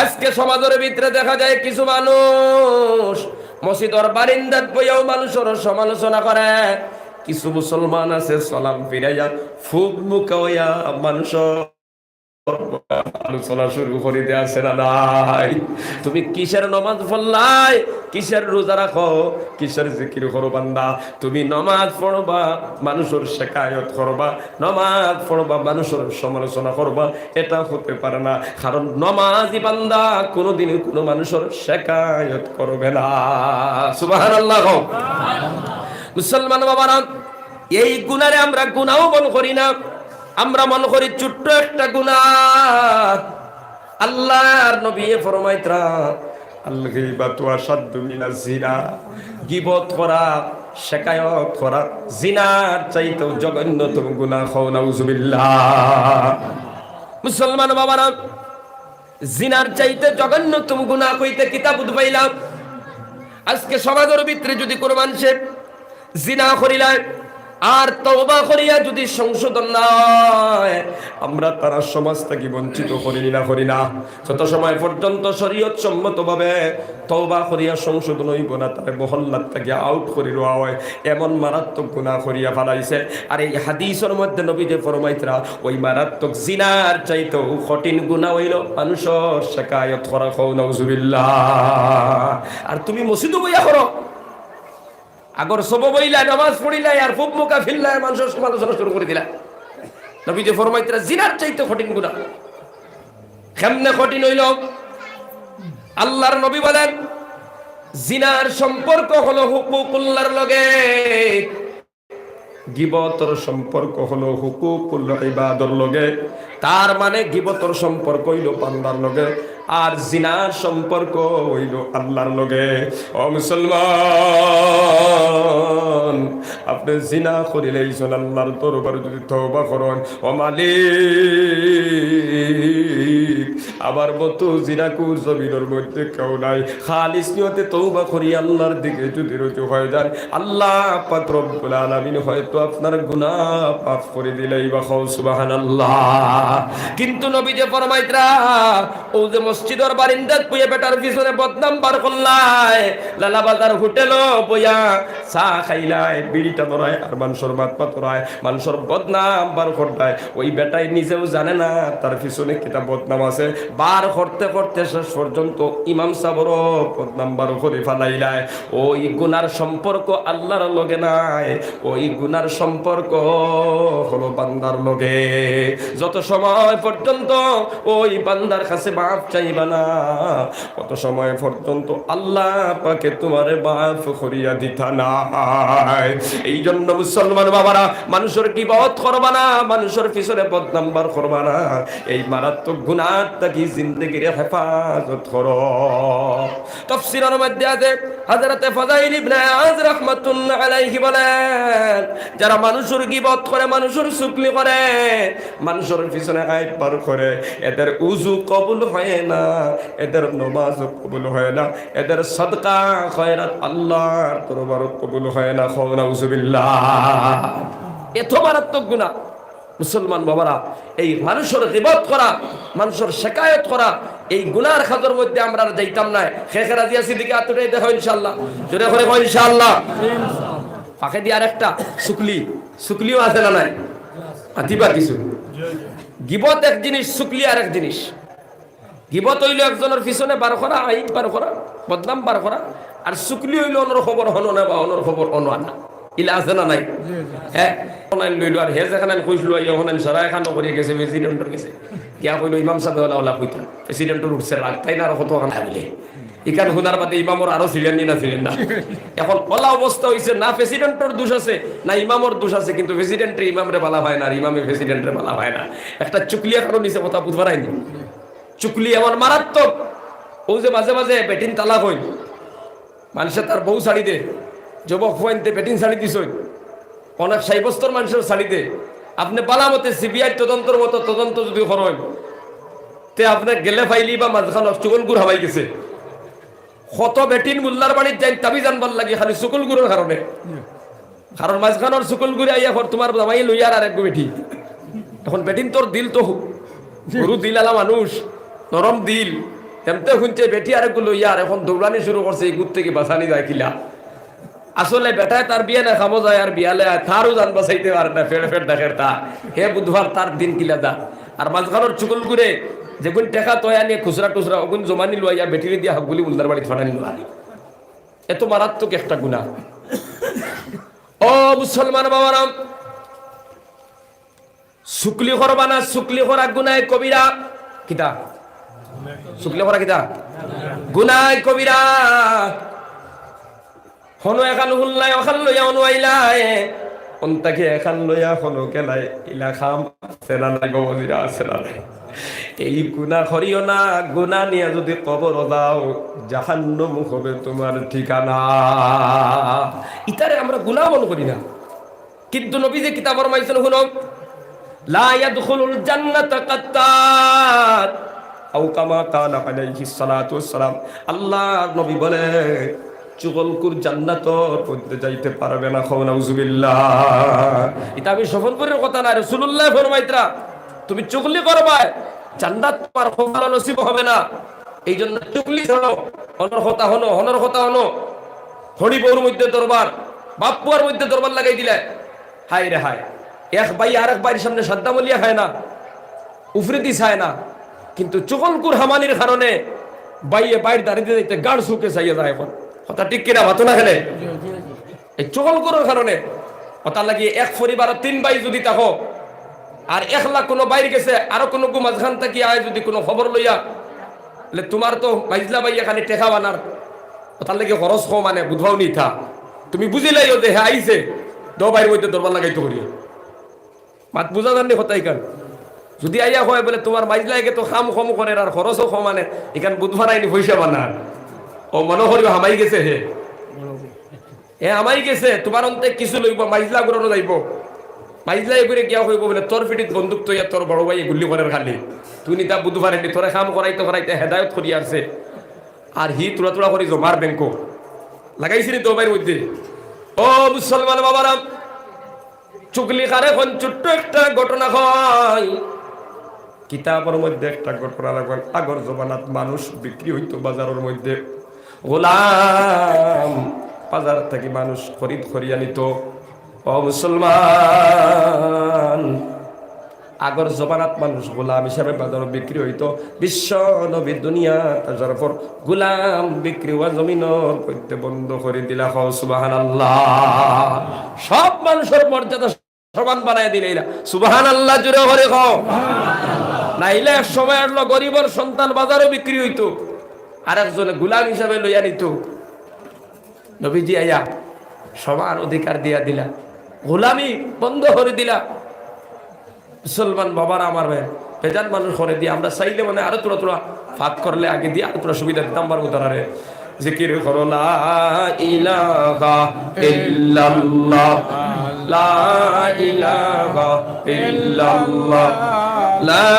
[SPEAKER 1] আজকে সমাজের ভিতরে দেখা যায় কিছু মানুষ মসজিদের বারিন্দাত বইয়াও মানুষের সমালোচনা করে। কিছু মুসলমান আছে সালাম ফিরাইয়া ফুক মুকাইয়া মানুষের আলোচনা শুরু করিতে আছে না নাই? তুমি কিসের নামাজ পড়লাই, কিসের রোজা রাখো, কিসের জিকির করো বান্দা? তুমি নামাজ পড়বা মানুষের শিকায়ত করবা, নামাজ পড়বা মানুষের সমালোচনা করবা, এটা হতে পারে না। কারণ নামাজি বান্দা কোনোদিন কোনো মানুষের শিকায়ত করবে না। সুবহানাল্লাহ। মুসলমান বাবারা, এই গুনারে আমরা গুনাও মনে করি না, আমরা মনে করি ছোট্ট একটা গুনাহ। আল্লাহর নবী ফরমাইতরা আল গীবাতু আশাদ্দু মিনাজ জিনা। গীবত করা, শিকায়ত করা জিনার চাইতেও জঘন্যতম গুনাহ। খাও নাউজুবিল্লাহ। মুসলমান বাবারা, জিনার চাইতে জঘন্যতম গুনাহ কইতে কিতাব উদ্ভাইলাম। আজকে সমাজের ভিতরে যদি কোনো মানুষে জিনা করিলায় আর তওবা করিয়া যদি সংশোধন না হয়, আমরা তারা সমাজ থেকে বঞ্চিত করি না। যত সময় পর্যন্ত শরীয়ত সম্মতভাবে তওবা করিয়া সংশোধন হইব না, তারে মহল্লার থেকে আউট করে দেওয়া হয়। এমন মারাত্মক গুনাহ করিয়া ফেলাইছে। আর এই হাদিসের মধ্যে নবী যে ফরমাইতরা ওই মারাত্মক জিনার চাইতেও কঠিন গুনাহ হইল মানুষের শিকায়ত করা। খাও নাউজুবিল্লাহ। আর তুমি মসজিদে বইয়া করো, আগর সব বইলা নামাজ পড়িলাই আর ফুপ মুকা ফিল্লাই মানুষের সমালোচনা শুরু করে দিলা। নবী যে ফরমাইতরা জিনার চাইতে কঠিন গুনাহ। কেমনে কঠিন হইল? আল্লাহর নবী বলেন জিনার সম্পর্ক হলো হুকুকুল্লাহর লগে, গীবতর সম্পর্ক হলো হুকুকুল ইবাদর লগে। তার মানে গীবতর সম্পর্ক হইল বান্দার লগে, আর জিনার সম্পর্ক হইল আল্লাহর লগে। ও মুসলমান, আপনি জিনা করিলেই আল্লাহর দরবারে যদি তওবা করেন, ও মালিক আবার মতো জিনাকুর জমিনের মধ্যে কেউ নাই, খালিস নিয়তে তওবা করি আল্লাহর দিকে যদি রুজু হয়ে যান, আল্লাহ পাক রব্বুল আলামিন হয়তো আপনার গুনাহ মাফ করে দিলেই বা সুবহানাল্লাহ। কিন্তু নবী যে ফরমাইতরা ও যে মসজিদের বারিন্দাত বইয়া বেটার পিছনে বদনাম বার করলাই, লালা বাজার হোটেলও বইয়া চা খাইলাই, বিড়িটা ধরায় আর মানুষের মাত পাতরায়, মানুষের বদনাম বার করতায়, ওই বেটাই নিজেও জানে না তার পিছনে কিতা বদনাম আছে। বার করতে করতে শেষ পর্যন্ত ইমাম সাহেবেরও বদনাম বার করে ফেলাইলাই। ওই গুনার সম্পর্ক আল্লাহর লগে নাই, ওই গুনার সম্পর্ক হলো বান্দার লগে। যত সময় পর্যন্ত ওই বান্দার কাছে মাফ চাইবা না, কত সময় পর্যন্ত আল্লাহ পাকে তোমারে মাফ করিয়া দিতা নাই। এই জন্য মুসলমান বাবারা, মানুষের গীবত করবা না, মানুষের পিছনে বদনাম বার করবা না। এই মারাত্মক গুনাহ থেকে জিন্দেগির হেফাজত করো। তাফসীরের মধ্যে আছে হযরতে ফাযাইল ইবনে আজ রাহমাতুল্লাহ আলাইহি বলেন, যারা মানুষের গীবত করে, মানুষের চুগলি করে, মানুষের পিছনে আইব বার করে, এদের উযু কবুল হয় না, এদের নামাজ কবুল হয় না, এদের সাদকা খয়রাত আল্লাহর দরবারে কবুল হয় না। খাও নাউজুবিল্লাহ। এত মারাত্মক গুনাহ। মুসলমান বাবারা, এই মানুষের গীবত করা, মানুষের শিকায়ত করা, এই গুনার খাদর মধ্যে আমরা যাইতাম না। শেখ রাজিয়া সিদ্দিকী আত্মটাই দেখো ইনশাআল্লাহ, জোরে করে কই ইনশাআল্লাহ। পাকে দিয়ে আরেকটা শুকলিও আছে না নাই? আতিবা কিছু গীবত এক জিনিস, শুকলি আরেক জিনিস। গীবত হইল একজনের পিছনে বার করা, আইব বার করা, বদনাম বার করা, আর শুকলি হইল অন্যর খবর হনো না বা অন্যর খবর অনো আনা। ইলা আছে না নাই? হ্যাঁ, অনলাইন লইলো আর হে যেখানে কইছিল অনলাইন সারা এখান করে গেছে, প্রেসিডেন্টের গেছে গিয়া কইলো ইমাম সাহেব ওলা কইতো প্রেসিডেন্টের উঠছে রাগ, তাই না? আর কত বলে এখান হুনার বাদে ইমামর আরো ছিলেন না ছিলেন না। এখন ওলা অবস্থা হইছে না প্রেসিডেন্টের দোষ আছে না ইমামর দোষ আছে, কিন্তু প্রেসিডেন্টে ইমামরে বলা হয় না আর ইমামে প্রেসিডেন্টরে বলা হয় না। একটা চুকলিয়া কারণ নিচে কথা বুঝবার আইনি, চুকলি এমন মারাত্মক। ও যে মাঝে মাঝে বেটিন তালাক হই, মানুষের তার বউ শাড়ি দে, যুবক হইতে বেটিন শাড়ি দিস, অনেক সাইবস্তর মানুষের শাড়ি দে। আপনি পালা মতে সিবিআই তদন্তর মতো তদন্ত যদি করেন তে আপনি গেলে ফাইলি বা মাঝখান চুকল গুড় হামাই গেছে। কত বেটিন মুল্লার বাড়ির যাই তাবি জানবার লাগে খালি চুকল গুড়ের কারণে, কারণ মাঝখানোর চুকল গুড়ে আইয়া তোমার জামাই লইয়ার আর এক বেটি। এখন বেটিন তোর দিল তো গরু দিল আলা মানুষ, নরম দিল, তেমতে শুনছে বেটি আরেকগুলো লইয়ার এখন দৌড়ানি শুরু করছে এই গুড় থেকে বাঁচানি যায় কিলা। আসলে বেটায় তার বিয়ে না খামো যায় আর বিয়ালে তারও জান বাঁচাইতে পারে না, ফের ফের দেখের তা হে বুধবার তার দিন কিলা দা। আর মাঝখানোর চুকল গুড়ে যেগুন টেকা তয়া নিয়ে খুচরা টুচরা ওগুন জমানি লইয়া বেটিরে দিয়া হকগুলি উল্লার বাড়ি ফাটানি লোয়া, এত মারাত্মক একটা গুনাহ। ও মুসলমান বাবারাম, শুকলি করবা না, শুকলি করা গুনায় কবিরা। কিতা শুকলি করা কিতা গুনায় কবিরা। হনো এখান হুল্লাই ওখান লইয়া অনুয়াইলাই অন্তাকে এখান লইয়া হনো কেলাই ইলা খাম সেনা নাই গবজিরা সেনা নাই। এই গুনাহ করিও না, গুনাহ নিয়ে যদি কবর দাও জাহান্নাম হবে তোমার ঠিকানা। ইতারে আমরা গুনাহ মনে করি না, কিন্তু নবী যে কিতাব ফরমাইছেন শুনো, লা ইয়াদখুলুল জান্নাতা কাত্তাত আও কামা কানা আলাইহিস সালাতু ওয়াস সালাম। আল্লাহর নবী বলে চুগলকুর জান্নাতর মধ্যে যাইতে পারবে না। খাও নাউজুবিল্লাহ। এটা আমি সফলপুরের কথা না, রাসূলুল্লাহ ফরমাইতরা তুমি চুগলি করবা জান্নাত তোমার ভালো নসিব হবে না। এই জন্য চুগলি হলো অনর কথা হলো, হনর কথা হলো। হরি বউর মধ্যে দরবার, বাপুয়ার মধ্যে দরবার লাগাই দিলে হায় রে হায়। এক ভাই আর এক ভাইয়ের সামনে সাদ্দামলিয়া খায় না, উফরিতি চায় না, কিন্তু চুগলকুর হামানির কারণে বাইয়ে বাইর দাঁড়িয়ে যাইতে গাড় শুকে চাইয়ে যায়। এখন কথা ঠিক কিনা ভাতো না খেলে এই চুগলকুরের কারণে কথা লাগিয়ে এক পরিবার 3 ভাই যদি থাকো আর 1 লাখ কোনো বাইরে গেছে আরো কোনো মাঝখান থাকি আয় যদি কোনো খবর লইয়া তোমার তো মাইজলা ভাইয়া খালি টেকা বানার তার লাগে খরচ কম মানে বুধবাও নি থা তুমি বুঝিলাই যে হ্যাঁ আইছে দ বাইরের মধ্যে দরবার লাগাইতে করি মাত বুঝা জাননি হতাই কান যদি আইয়া হয় বলে তোমার মাইজলাকে তো খাম কম করে আর খরচও কম মানে এখান বুধবার আইনি পয়সা বানার ও মনে করিব হামাই গেছে হে এ আমাই গেছে তোমার অন্তে কিছু লইব মাইজলা গুলো যাইব মাইজলা এগুলো গিয়া হইব বলে তোর পিঠিত বন্দুক তো তোর বড় ভাই গুল্লি করার খালি তুই নিতা বুধবার এনে তোরা খাম করাইতে করাইতে হেদায়ত করি আসছে আর হি তোরা তোরা করি জমার ব্যাংকো লাগাইছিনি তো বাইর মধ্যে। ও মুসলমান বাবারা, চুগলি কারে কোন ছোট্ট একটা ঘটনা হয় কিতাবের মধ্যে একটা ঘটনা রাখবেন। আগর জমানাত মানুষ বিক্রি হইতো বাজারের মধ্যে, গোলাম বাজার থেকে মানুষ খরিদ করিয়া নিত। ও মুসলমান, আগর জমানাত মানুষ গোলাম হিসাবে বাজার বিক্রি হইতো। বিশ্ব নবী দুনিয়া তার পর গোলাম বিক্রি হওয়া জমিনের মধ্যে বন্ধ করে দিলা। সুবহানাল্লাহ। সব মানুষের মর্যাদা সমান বানায় দিলে সুবহানাল্লাহ জুড়ে করে খাও নাইলে এক সময় আসলো গরিবর সন্তান বাজারও বিক্রি হইতো আর একজনে গোলাম হিসাবে লইয়া নিত। নবীজি আয়া সমান অধিকার দিয়া দিলা, গোলামি বন্ধ করে দিলা। মুসলমান বাবারা আমার বেজান মানুষ করে দিয়ে আমরা চাইলে মানে আরো তোরা তোরা ফাঁক করলে আগে দিয়ে আরো তোরা সুবিধা দিতাম পারবো তারারে। জিকির করো লা ইলাহা ইল্লাল্লাহ, লা ইলাহা ইল্লাল্লাহ, লা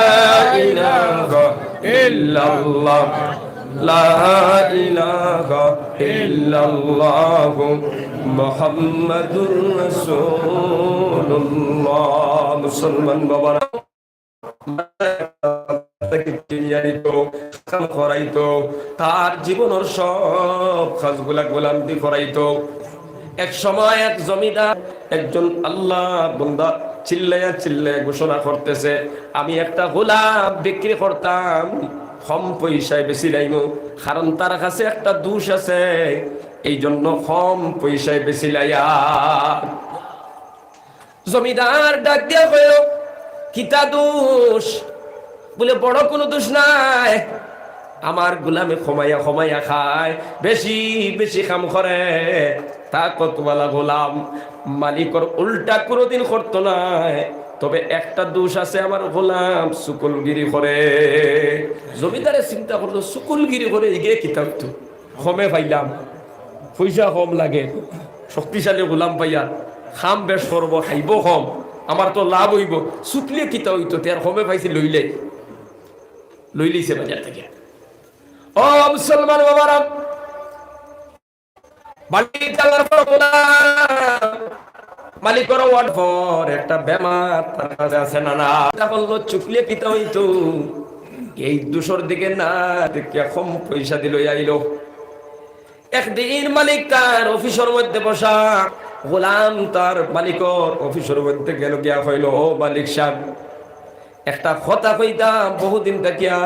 [SPEAKER 1] ইলাহা ইল্লাল্লাহ, লা ইলাহা ইল্লাল্লাহ মুহাম্মাদুর রাসূলুল্লাহ। মুসলমান বাবারা তার জীবনের সব কাজগুলা গোলামি করাইতো। এক সময় এক জমিদার একজন আল্লাহ বান্দা চিল্লাইয়া চিল্লাইয়া ঘোষণা করতেছে, আমি একটা গোলাম বিক্রি করতাম কম পয়সায় বেশি লাইমু, কারণ তার কাছে একটা দোষ আছে, এই জন্য কম পয়সায় বেশি লাইয়া। জমিদার ডাক দিয়া কইল, কিতা দোষ? বলে বড় কোনো দোষ নাই, আমার গোলামে খমাইয়া খমাইয়া খায়, বেশি বেশি কাম করে, তাকতওয়ালা গোলাম। মালিকর উল্টা কোনোদিন করতো না। তবে একটা দোষ আছে, আমার গোলাম সুকুলগিরি করে। জমিদারে চিন্তা করলো, সুকুলগিরি করে এগিয়ে কিতাব তো কমে পাইলাম, পয়সা কম লাগে, শক্তিশালী গোলাম পাইয়া খাম বেশ করবো, খাইব কম, আমার তো লাভ হইব, চুকলে কিতা হইতো, তার কমে পাইছি লইলিছে বাজার থেকে। ও মুসলমান বাবারা, মালিকের ওয়ার্ড পর একটা বেমার তার কাছে আছে, না না বললো চুকলে কিতা হইতো, এই দুশোর দিকে না দেখিয়া কম পয়সা দিল আইলো। একদিন মালিক তার অফিসের মধ্যে বসা, গোলাম তার মালিকর অফিসের মধ্যে গেল, গিয়া কইল, ও মালিক সাহেব, একটা কথা কইতাম বহুদিন থাকিয়া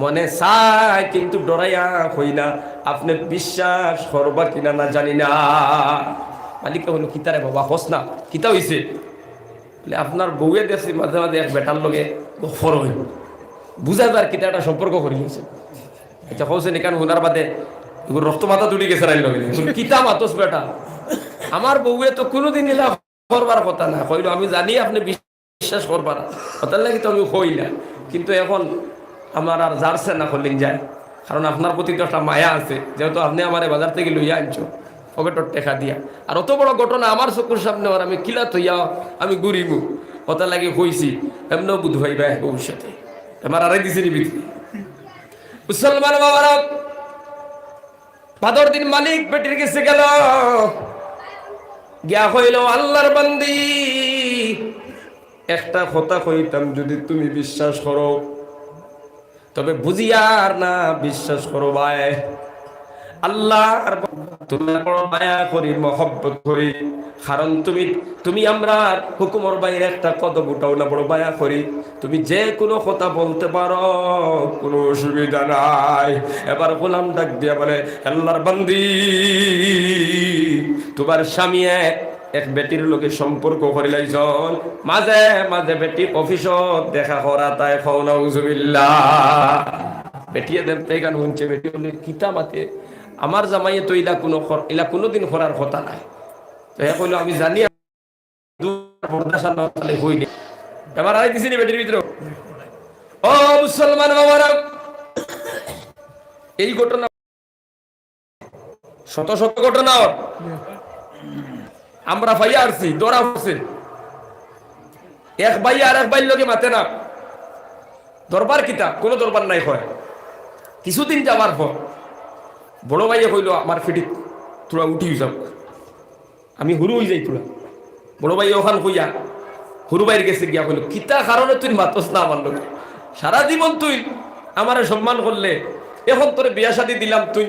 [SPEAKER 1] মনে চাই, কিন্তু ডরাইয়া কই না, আপনি বিশ্বাস করবা কিনা না জানি না। মালিক বলল, কিতারে বাবা হস না, কিতা হইছে? বলে, আপনার বউয়ে দেখছি মাঝে মাঝে এক বেটার লগে গফর হইল, বুঝাইবার কিতা একটা সম্পর্ক করে নিয়েছে। আচ্ছা হচ্ছে কেন হুনার বাদে রক্ত মাথা তুলি গেছে রাইল, কিতা মাতস বেটা, আমার বউয়ে তো কোনোদিন এলা করবার কথা না। কইল, আমি জানি আপনি বিশ্বাস করবার না, কথার লাগে তো আমি কই না, কিন্তু এখন আমার আর যারছে না করলেন যায়, কারণ আপনার প্রতি তো একটা মায়া আছে, যেহেতু আপনি আমার বাজার থেকে লইয়া আনছো পকেটর টেকা দিয়া, আর অত বড় ঘটনা আমার চকুর সামনে, আর আমি কিলা থইয়া আমি ঘুরিমু, কথা লাগে কইছি, এমনও বুধ ভাই ভাই ভবিষ্যতে আমার আড়াই দিছি নিবি। মুসলমান বাবারা, ভাদর দিন মালিক বেটির কাছে গেল, গিয়া কইল, আল্লাহর বান্দি, একটা কথা কইতাম, যদি তুমি বিশ্বাস করো তবে বুঝিয়ার না বিশ্বাস করো ভাই, আল্লাহ তোমার বড় মায়া করি, মহব্বত করি, কারণ তুমি আমরা হুকুমর বাইরে একটা কদম উঠাও না, বড় মায়া করি, তুমি যে কোনো কথা বলতে পারো, কোনো অসুবিধা নাই। এবার গোলাম ডাক দিয়া বলে, আল্লাহর বান্দি, তোমার স্বামী এক বেটির লোকে সম্পর্ক করিলাইছন, মাঝে মাঝে বেটি অফিসত দেখা করা, তাই খাও নাউজুবিল্লাহ। বেটিয়ে দেন পেগান শুনছে, বেটি বলে, কিতা মাতে, আমার জামাইয়ে তো ইলা কোনোদিন করার কথা নাই। তো এ কইল, আমি জানি হইনি, এবার আড়াই দিছি বেটির ভিতরে। ও মুসলমান বাবারা, এই ঘটনা শত শত ঘটনা আমরা ভাইয়া আসছি, দৌড়া হচ্ছে, এক ভাই আর এক ভাইয়ের লোকে মাতে না, দরবার কিতা, কোনো দরবার নাই হয়। কিছুদিন যাওয়ার পর বড় ভাইয়ে কইল, আমার ফিটি তোরা উঠি যাও, আমি হুরু হয়ে যাই তোরা। বড় ভাই ওখান কইয়া হুরু ভাইয়ের গেছে, গিয়া কইল, কিতা কারণে তুই মাতস না আমার লোক, সারা জীবন তুই আমার সম্মান করলে, এখন তোরে বিয়া শাদী দিলাম, তুই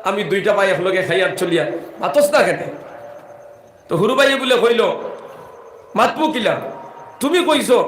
[SPEAKER 1] আমি দুইটা ভাই এক লগে খাইয়ার চলিয়া মাতস না কেন? তো হুরু ভাইয়ে বলে কইল, মাতবো কিলা, তুমি কইছো